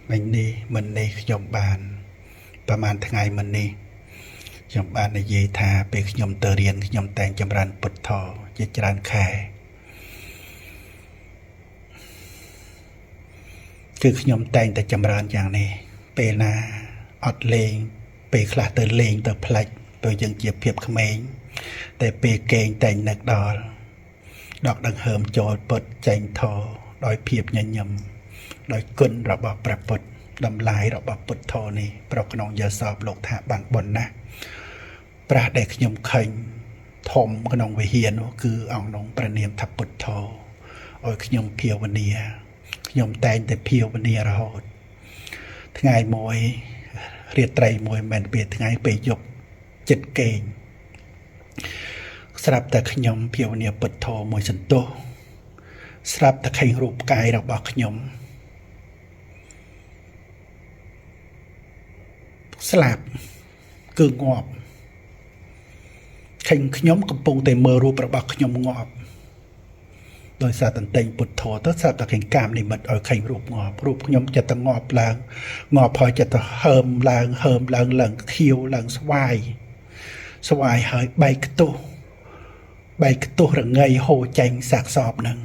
mình đi mình đi nhom bànประมาณថ្ងៃមិននេះខ្ញុំបាននិយាយថាពេលខ្ញុំទៅរៀនខ្ញុំតែងចម្រើនពុទ្ធធម៌ជាច្រើនខែគឺខ្ញុំតែងតែចម្រើនយ៉ាងនេះពេលណាអត់លេងពេលខ្លះទៅលេងទៅផ្លាច់ទៅយើងជាភាពក្មេងតែពេលគេងតែងនឹកដល់ដកដង្ហើមចូលពុទ្ធចេញធម៌ដោយភាពញញឹមដោយគុណរបស់ព្រះពុទ្ធតម្លៃរបស់ពុទ្ធធម៌នេះប្រក្នុងយសោបលោកថាបានបុណ្យណាស់ប្រាស់ដែលខ្ញុំឃើញធំក្នុងវិហារនោះគឺអង្គក្នុងព្រះនាមថាពុទ្ធធម៌ឲ្យខ្ញុំភាវនាខ្ញុំតែងតែភាវនារហូតថ្ងៃមួយរាត្រីមួយមិនពេលថ្ងៃពេលយប់ចិត្តគេងស្រាប់តែខ្ញុំភាវនាពុទ្ធធម៌មួយសន្ទុះស្រាប់តែឃើញរូបកាយរបស់ខ្ញុំស្លាប់គឺងាប់ឃើញខ្ញុំកំពុងតែមើលរូបរបស់ខ្ញុំងាប់ដោយសារតន្ទិញពុទ្ធធម៌ទៅស្រាប់តែឃើញកាមនិមិត្តឲ្យឃើញរូបងាប់រូបខ្ញុំចិត្តតែងាប់ឡើងងាប់ហើយចិត្តទៅហើមឡើងខៀវឡើងស្វាយហើយបែកខ្ទុះរងៃហូរចេញសាកសពនឹង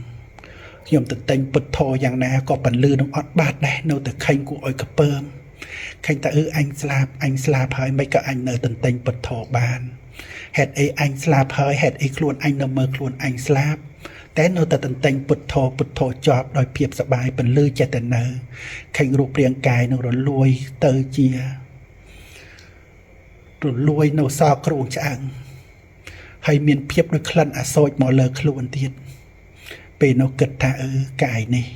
ខ្ញុំតន្ទិញពុទ្ធធម៌យ៉ាងណាក៏បន្លឺនឹងអត់បាត់ដែរនៅតែឃើញគួរឲ្យកពើមឃើញតែអញស្លាប់ហើយមិនក៏អញនៅតន្ទិញពុទ្ធធម៌បានហេតុអីអញស្លាប់ហើយហេតុអីខ្លួនអញនៅមើលខ្លួនអញស្លាប់តែនៅតែតន្ទិញពុទ្ធធម៌ជាប់ដោយភាពសប្បាយបន្លឺចេតនៅឃើញរូបរាងកាយនឹងរលួយទៅជារលួយនៅសល់គ្រួងឆ្អឹងហើយមានភាពដូចក្លិនអាសូចមកលើខ្លួនទៀតពេលនោះគិតថាកាយនេះ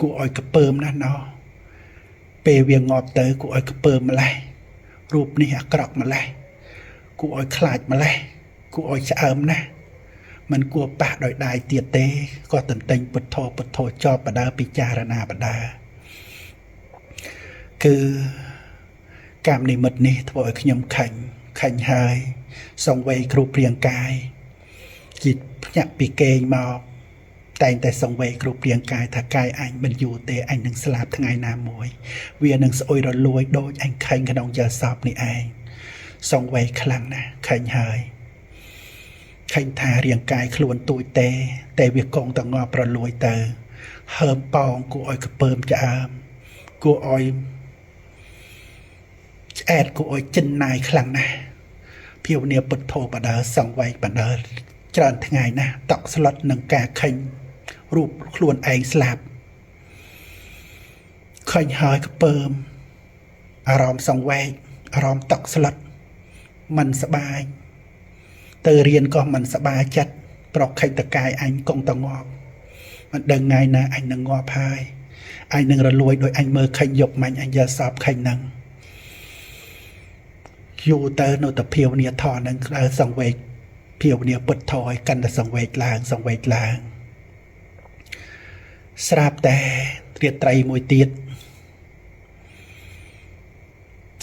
គួរឲ្យកពើមណាស់ណោះពេលវាងាប់ទៅគួរឲ្យកពើមម្លេះរូបនេះអាក្រក់ម្លេះគួរឲ្យខ្លាចម្លេះគួរឲ្យឆ្អើមណាស់មិនគួរប៉ះដោយដៃទៀតទេក៏តន្ទិញពុទ្ធធម៌ចប់បដាពិចារណាបដាគឺកម្មនិមិត្តនេះធ្វើឲ្យខ្ញុំខាញ់ហើយសង្វេយគ្រូព្រៀងកាយជាភ្ញាក់ពីគេងមកតែងតែសង្វេយគ្រូព្រៀងកាយថាកាយអញមិនយូរទេអញនឹងស្លាប់ថ្ងៃណាមួយវានឹងស្អុយរលួយដូចអញខាញ់ក្នុងយល់សពនេះឯងសង្វេយខ្លាំងណាស់ខាញ់ហើយឃើញថារាងកាយខ្លួនទូចទេតែវាកងតងប់រលួយទៅហើមប៉ោងគួរឲ្យកពើមឆ្អើមគួរឲ្យឆ្អែតគួរឲ្យចិនណាយខ្លាំងណាស់ភាវនាពុទ្ធធម៌បដើសង្វេយបដើច្រើនថ្ងៃណាស់តក់ស្លុតនឹងការឃើញរូបខ្លួនឯងស្លាប់ឃើញហើយកពើមអារម្មណ៍សង្វេយអារម្មណ៍តក់ស្លុតមិនសប្បាយទៅរៀនក៏មិនសប្បាយចិត្តប្រកឃើញតកាយអញគង់តងាប់មិនដឹងថ្ងៃណាអញនឹងងាប់ហើយអញនឹងរលួយដោយអញមើលឃើញយកមាញ់អញយកសពឃើញនឹងយូរទៅនៅតែភាវនាធម៌នឹងក្តៅសង្វេគភាវនាពុទ្ធធម៌ឲ្យកាន់តែសង្វេគឡើងស្រាប់តែរាត្រីមួយទៀត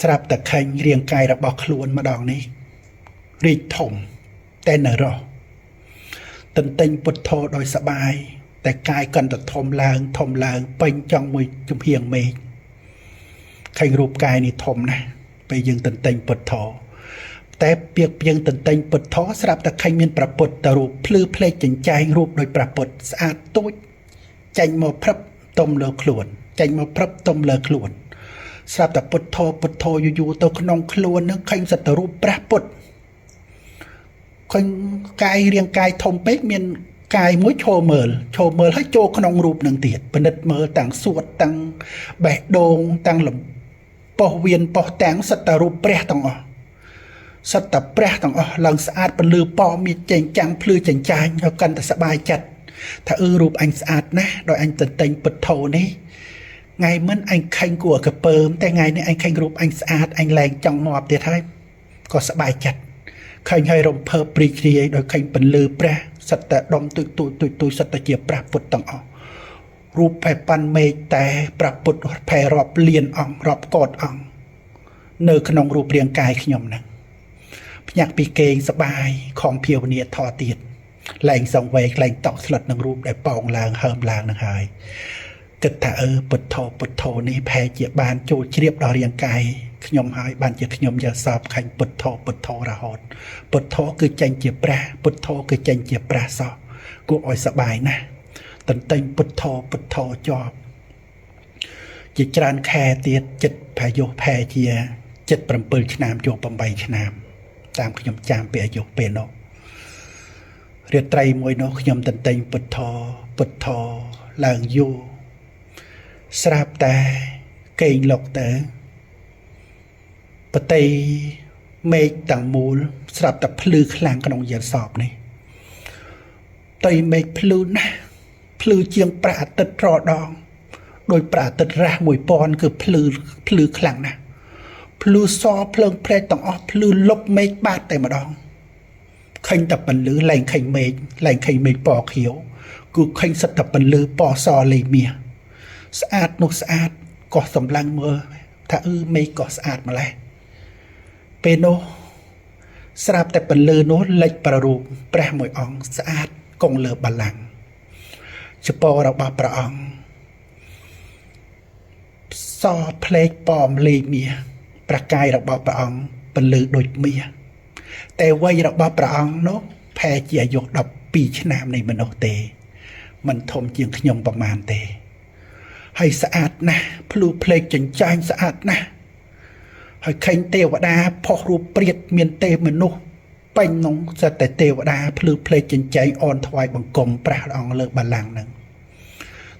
ស្រាប់តែឃើញរាងកាយរបស់ខ្លួនម្ដងនេះរីកធំតែនៅរស់ទន្ទិញពុទ្ធធម៌ដោយសបាយតែកាយកាន់តែធំឡើងពេញចង់មួយជំហៀងមេឃឃើញរូបកាយនេះធំណាស់ពេលយើងទន្ទិញពុទ្ធធម៌តែពាក្យយើងទន្ទិញពុទ្ធធម៌ស្រាប់តែឃើញមានប្រពុតទៅរូបភ្លឺភ្លេចចិញ្ចែងរូបដោយប្រពុតស្អាតទូចចេញមកព្រឹបទុំលើខ្លួនស្រាប់តែពុទ្ធធម៌យូរទៅក្នុងខ្លួននឹងឃើញសត្វរូបព្រះពុទ្ធឃើញកាយរាងកាយធំពេកមានកាយមួយឈរមើលហើយចូលក្នុងរូបនឹងទៀតពិនិត្យមើលទាំងសួតទាំងបេះដូងទាំងលំពោះវៀនពោះទាំងសត្វរូបព្រះទាំងអស់ឡើងស្អាតពលឺប៉មានចេញចាំងភ្លឺចិញ្ចាញហើយកាន់តែសប្បាយចិត្តថារូបអញស្អាតណាស់ដោយអញទន្ទិញពុទ្ធធម៌នេះថ្ងៃមិនអញឃើញគួរកពើមតែថ្ងៃនេះអញឃើញរូបអញស្អាតអញលែងចង់ងាប់ទៀតហើយក៏សប្បាយចិត្តឃើញហើយរំភើបព្រីគ្រាយដោយឃើញពន្លឺព្រះសត្វតែដុំទូចសត្វតែជាព្រះពុទ្ធទាំងអស់រូបផែប៉ាន់មេឃតែព្រះពុទ្ធផែរាប់លានអង្គរាប់កោតអង្គនៅក្នុងរូបរាងកាយខ្ញុំហ្នឹងភ្ញាក់ពីគេងសបាយខំភាវនាធម៌ទៀតលែងសង្វេគលែងតក់ស្លុតនឹងរូបដែលប៉ោងឡើងហើមឡើងនឹងហើយ គិតថាពុទ្ធោនេះផែជាបានចូលជ្រាបដល់រាងកាយខ្ញុំហើយបានជាខ្ញុំយកសពខាញ់ពុទ្ធោរហូតពុទ្ធោគឺចេញជាព្រះពុទ្ធោគឺចេញជាព្រះសោះគួរឲ្យសប្បាយណាស់តន្តែងពុទ្ធោជាប់ជាច្រើនខែទៀតចិត្តផាយុផែជា77ឆ្នាំចូល8ឆ្នាំតាមខ្ញុំចាំពីអាយុពេលនោះរាត្រីមួយនោះខ្ញុំតន្តែងពុទ្ធោឡើងយូរស្រាប់តែកេងលុកទៅបតីមេឃទាំងមូលស្រាប់តែភ្លឺខ្លាំងក្នុងយានសពនេះបតីមេឃភ្លឺណាស់ភ្លឺជាងព្រះអាទិត្យរដងដោយព្រះអាទិត្យរះ1000គឺភ្លឺខ្លាំងណាស់ភ្លឺសភ្លើងភ្លែកទាំងអស់ភ្លឺលុបមេឃបាតតែម្ដងឃើញតែពន្លឺលែងឃើញមេឃពណ៌ខៀវគឺឃើញសិតតែពន្លឺពណ៌សលេមាសស្អាតនោះស្អាតក៏សម្លឹងមើលថាមេឃក៏ស្អាតម្ល៉េះពេលនោះស្រាប់តែពន្លឺនោះលេចប្ររូបព្រះមួយអង្គស្អាតគង់លើបល្ល័ង្កចពររបស់ព្រះអង្គសភ្លេកប៉មលេមាសប្រកាយរបស់ព្រះអង្គពន្លឺដូចមាសតែវ័យរបស់ព្រះអង្គនោះផែជាអាយុ12ឆ្នាំនៃមនុស្សទេមិនធំជាងខ្ញុំប្រមាណទេហើយស្អាតណាស់ភ្លឺភ្លេកចិញ្ចាញស្អាតណាស់ហើយឃើញទេវតាផុសរូបព្រាតមានទេមនុស្សពេញក្នុងសត្វតែទេវតាភ្លឺភ្លេកចិញ្ចែងអនថ្វាយបង្គំព្រះអង្គលើបល្ល័ង្កនឹង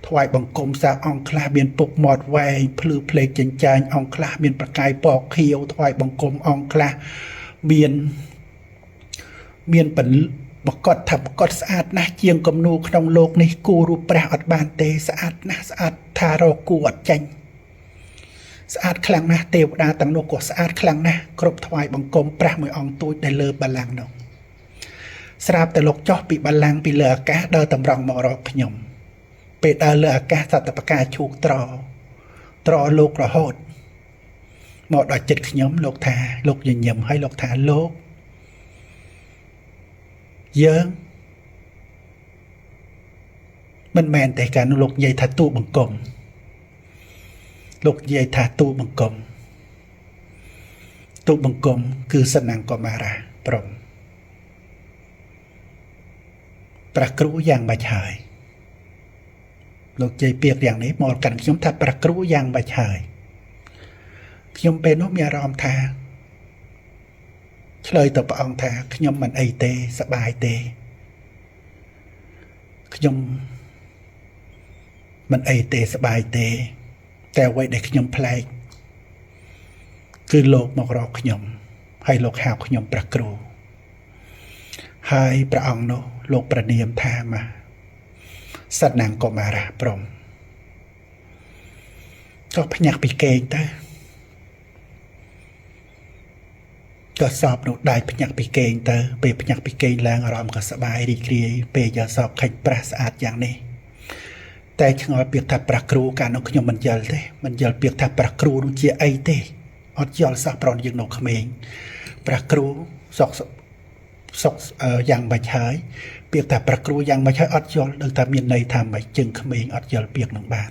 ថ្វាយបង្គំសាអង្គខ្លះមានពុកមាត់វែងភ្លឺភ្លេកចិញ្ចែងអង្គខ្លះមានប្រកាយពណ៌ខៀវថ្វាយបង្គំអង្គខ្លះមានបកត់ថាបកត់ស្អាតណាស់ជាងគំនូក្នុងโลกនេះគូរូបព្រះអត់បានទេស្អាតណាស់ស្អាតថារកគូអត់ចាញ់ស្អាតខ្លាំងណាស់ទេវតាទាំងនោះក៏ស្អាតខ្លាំងណាស់គ្រប់ថ្វាយបង្គំព្រះមួយអង្គទូចដែលលើបល្ល័ង្កនោះស្រាប់តែលោកចោះពីបល្ល័ង្កពីលើអាកាសដើរតម្រង់មករកខ្ញុំពេលដើរលើអាកាសសត្វបកាឈូកត្រលោករហូតមកដល់ចិត្តខ្ញុំលោកថាលោកញញឹមហើយលោកថាលោកយើងមិនមែនតែការនោះលោកនិយាយថាទូបង្គំលោកនិយាយថាទូបង្គំគឺសណ្ណង្គមារាព្រមព្រះគ្រូយ៉ាងម៉េចហើយលោកនិយាយពាក្យយ៉ាងនេះមកកាន់ខ្ញុំថាព្រះគ្រូយ៉ាងម៉េចហើយខ្ញុំពេលនោះមានអារម្មណ៍ថាឆ្លើយទៅព្រះអង្គថាខ្ញុំមិនអីទេសប្បាយទេខ្ញុំមិនអីទេសប្បាយទេតែអ្វីដែលខ្ញុំប្លែកគឺលោកមករកខ្ញុំហើយលោកហៅខ្ញុំព្រះគ្រូហើយព្រះអង្គនោះលោកប្រណិមថាមកសត្វនាងកុមារាព្រមក៏ភ្ញាក់ពីគេងទៅក៏សពនោះដៃភ្ញាក់ពីគេងទៅពេលភ្ញាក់ពីគេងឡើងអារម្មណ៍ក៏សប្បាយរីករាយពេលយកសពឃើញព្រះស្អាតយ៉ាងនេះតែឆ្ងល់ពាក្យថាព្រះគ្រូកាលនោះខ្ញុំមិនយល់ទេមិនយល់ពាក្យថាព្រះគ្រូនោះជាអីទេអត់យល់សោះប្រនយើងនៅក្មេងព្រះគ្រូសុកយ៉ាងម៉េចហើយពាក្យថាព្រះគ្រូយ៉ាងម៉េចហើយអត់យល់ដឹងថាមានន័យថាម៉េចជើងក្មេងអត់យល់ពាក្យនឹងបាន